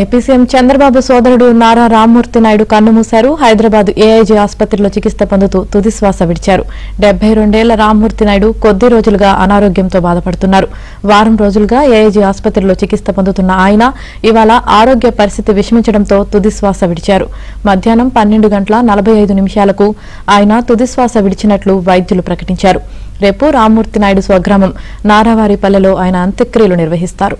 AP CM Chandrababu సోదరుడు నారా రామ్మూర్తి నాయుడు కన్నుమూశారు. Hyderabad AIG ఆసుపత్రిలో చికిత్స పొందుతూ తుదిశ్వాస విడిచారు. 72 ఏళ్ల రామ్మూర్తి నాయుడు కొద్ది రోజులుగా అనారోగ్యంతో బాధపడుతున్నారు. వారం రోజులుగా ఏఐజీ ఆసుపత్రిలో చికిత్స పొందుతున్న ఆయన ఇవాళ ఆరోగ్య పరిస్థితి విషమించడంతో తుదిశ్వాస విడిచారు. మధ్యాహ్నం 12:45 ఆయన తుదిశ్వాస విడిచినట్లు వైద్యులు ప్రకటించారు. రేపు రామ్మూర్తి నాయుడు స్వగ్రామం నారావారిపల్లెలో ఆయన అంత్యక్రియలు నిర్వహిస్తారు.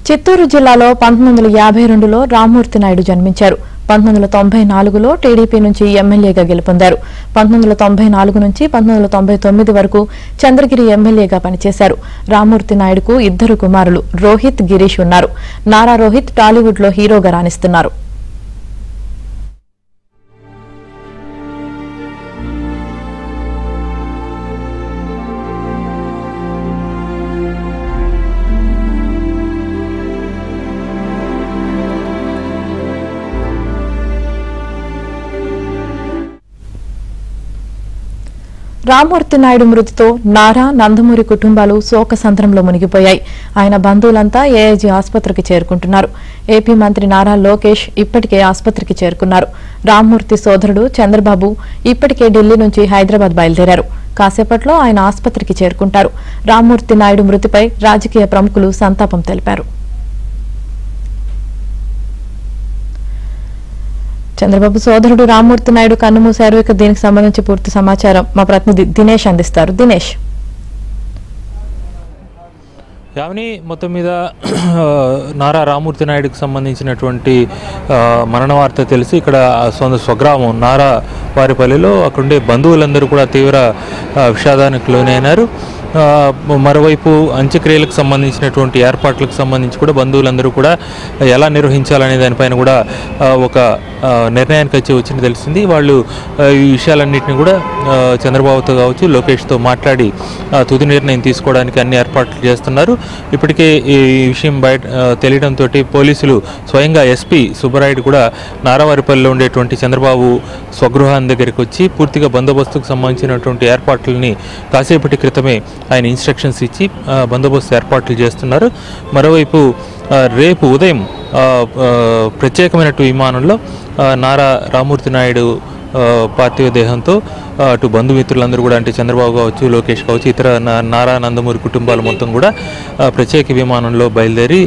చిత్తూరు జిల్లాలో 1952లో రామ్మూర్తి నాయుడు జన్మించారు. 1994లో టీడీపీ నుంచి ఎమ్మెల్యేగా గెలుపొందారు. 1994 నుంచి 1999 వరకు చంద్రగిరి ఎమ్మెల్యేగా పనిచేశారు. రామ్మూర్తి నాయుడుకు 2 కుమారులు రోహిత్, గిరీష్ ఉన్నారు. నారా రోహిత్ టాలీవుడ్ లో హీరోగా రాణిస్తున్నారు. రామ్మూర్తి నాయుడు మృతితో నారా, నందమూరి కుటుంబాలు శోకసంద్రంలో మునిగిపోయాయి. ఆయన బంధువులంతా ఏఐజీ ఆసుపత్రికి చేరుకుంటున్నారు. ఏపీ మంత్రి నారా లోకేష్ ఇప్పటికే ఆసుపత్రికి చేరుకున్నారు. రామ్మూర్తి సోదరుడు చంద్రబాబు ఇప్పటికే ఢిల్లీ నుంచి హైదరాబాద్ బయలుదేరారు. కాసేపట్లో ఆయన ఆసుపత్రికి చేరుకుంటారు. రామ్మూర్తి నాయుడు మృతిపై రాజకీయ ప్రముఖులు సంతాపం తెలిపారు. చంద్రబాబు సోదరుడు రామ్మూర్తి నాయుడు కన్నుమూశారు. ఇక దీనికి సంబంధించి పూర్తి సమాచారం మా ప్రతినిధి దినేష్ అందిస్తారు. దినేష్. యావని మొత్తం మీద నారా రామ్మూర్తి నాయుడుకి సంబంధించినటువంటి మరణ వార్త తెలిసి ఇక్కడ స్వగ్రామం నారా వారిపల్లిలో అక్కడుండే బంధువులందరూ కూడా తీవ్ర విషాదానికి లోనైనారు. మరోవైపు అంత్యక్రియలకు సంబంధించినటువంటి ఏర్పాట్లకు సంబంధించి కూడా బంధువులందరూ కూడా ఎలా నిర్వహించాలనే దానిపైన కూడా ఒక నిర్ణయానికి వచ్చింది తెలిసింది. వాళ్ళు ఈ విషయాలన్నింటినీ కూడా చంద్రబాబుతో కావచ్చు, లోకేష్తో మాట్లాడి తుది నిర్ణయం తీసుకోవడానికి అన్ని ఏర్పాట్లు చేస్తున్నారు. ఇప్పటికే ఈ విషయం బయట తెలియడంతో పోలీసులు స్వయంగా ఎస్పీ సుబ్బరాయుడు కూడా నారావారిపల్లిలో ఉండేటువంటి చంద్రబాబు స్వగృహాన్ని దగ్గరికి వచ్చి పూర్తిగా బందోబస్తుకు సంబంధించినటువంటి ఏర్పాట్లని కాసేపటి క్రితమే ఆయన ఇన్స్ట్రక్షన్స్ ఇచ్చి బందోబస్తు ఏర్పాట్లు చేస్తున్నారు. మరోవైపు రేపు ఉదయం ప్రత్యేకమైనటువంటి విమానంలో నారా రామ్మూర్తి నాయుడు పార్థివ దేహంతో అటు బంధుమిత్రులందరూ కూడా అంటే చంద్రబాబు కావచ్చు, లోకేష్ కావచ్చు, ఇతర నారా, నందమూరి కుటుంబాలు మొత్తం కూడా ప్రత్యేక విమానంలో బయలుదేరి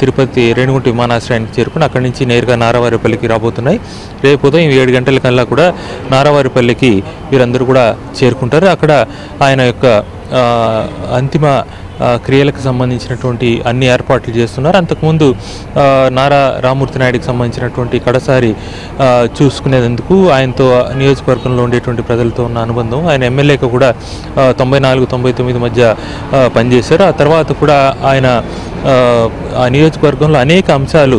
తిరుపతి రేణిగుంట విమానాశ్రయానికి చేరుకుని అక్కడి నుంచి నేరుగా నారావారిపల్లికి రాబోతున్నాయి. రేపు ఉదయం 7 గంటలకల్లా కూడా నారావారిపల్లికి వీరందరూ కూడా చేరుకుంటారు. అక్కడ ఆయన యొక్క అంతిమ క్రియలకు సంబంధించినటువంటి అన్ని ఏర్పాట్లు చేస్తున్నారు. అంతకుముందు నారా రామ్మూర్తి నాయుడికి సంబంధించినటువంటి కడసారి చూసుకునేందుకు ఆయనతో నియోజకవర్గంలో ఉండేటువంటి ప్రజలతో ఉన్న అనుబంధం, ఆయన ఎమ్మెల్యేగా కూడా 94-99 మధ్య పనిచేశారు. ఆ తర్వాత కూడా ఆయన ఆ నియోజకవర్గంలో అనేక అంశాలు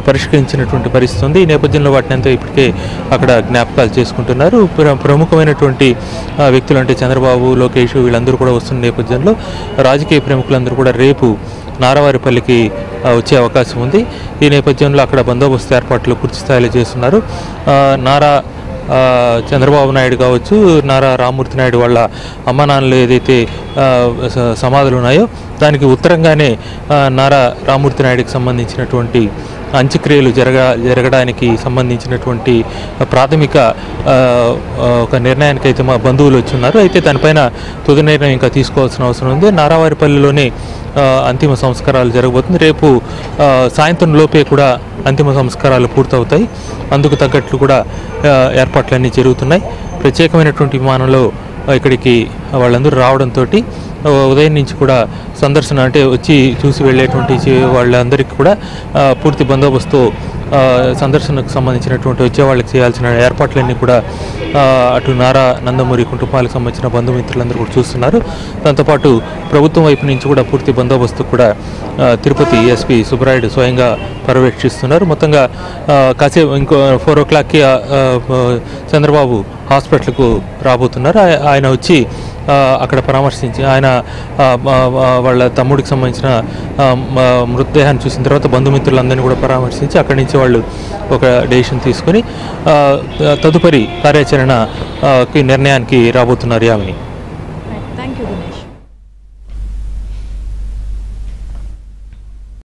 పరిష్కరించినటువంటి పరిస్థితి ఉంది. ఈ నేపథ్యంలో వాటిని అంతా ఇప్పటికే అక్కడ జ్ఞాపకాలు చేసుకుంటున్నారు. ప్రముఖమైనటువంటి వ్యక్తులు అంటే చంద్రబాబు, లోకేష్ వీళ్ళందరూ కూడా వస్తున్న నేపథ్యంలో రాజకీయ ప్రముఖులందరూ కూడా రేపు నారావారిపల్లికి వచ్చే అవకాశం ఉంది. ఈ నేపథ్యంలో అక్కడ బందోబస్తు ఏర్పాట్లు పూర్తి స్థాయిలో చేస్తున్నారు. నారా చంద్రబాబు నాయుడు కావచ్చు, నారా రామ్మూర్తి నాయుడు వాళ్ళ అమ్మ నాన్నలు ఏదైతే సమాధులు ఉన్నాయో దానికి ఉత్తరంగానే నారా రామ్మూర్తి నాయుడికి సంబంధించినటువంటి అంత్యక్రియలు జరగడానికి సంబంధించినటువంటి ప్రాథమిక ఒక నిర్ణయానికైతే మా బంధువులు వచ్చున్నారు. అయితే దానిపైన తుది నిర్ణయం ఇంకా తీసుకోవాల్సిన అవసరం ఉంది. నారావారిపల్లిలోనే అంతిమ సంస్కారాలు జరగబోతుంది. రేపు సాయంత్రం లోపే కూడా అంతిమ సంస్కారాలు పూర్తవుతాయి. అందుకు తగ్గట్లు కూడా ఏర్పాట్లన్నీ జరుగుతున్నాయి. ప్రత్యేకమైనటువంటి విమానంలో ఇక్కడికి వాళ్ళందరూ రావడంతో ఉదయం నుంచి కూడా సందర్శన అంటే వచ్చి చూసి వెళ్ళేటువంటి వాళ్ళందరికీ కూడా పూర్తి బందోబస్తు సందర్శనకు సంబంధించినటువంటి వచ్చే వాళ్ళకి చేయాల్సిన ఏర్పాట్లన్నీ కూడా అటు నారా, నందమూరి కుటుంబాలకు సంబంధించిన బంధుమిత్రులందరూ కూడా చూస్తున్నారు. దాంతోపాటు ప్రభుత్వం వైపు నుంచి కూడా పూర్తి బందోబస్తు కూడా తిరుపతి ఎస్పీ సుబ్బరాయుడు స్వయంగా పర్యవేక్షిస్తున్నారు. మొత్తంగా కాసేపు ఇంకో 4 o'clockకి చంద్రబాబు హాస్పిటల్కు రాబోతున్నారు. ఆయన వచ్చి అక్కడ పరామర్శించి ఆయన వాళ్ళ తమ్ముడికి సంబంధించిన మృతదేహాన్ని చూసిన తర్వాత బంధుమిత్రులందరినీ కూడా పరామర్శించి అక్కడి నుంచి వాళ్ళు ఒక డెసిషన్ తీసుకొని తదుపరి కార్యాచరణకి నిర్ణయానికి రాబోతున్నారు యామిని.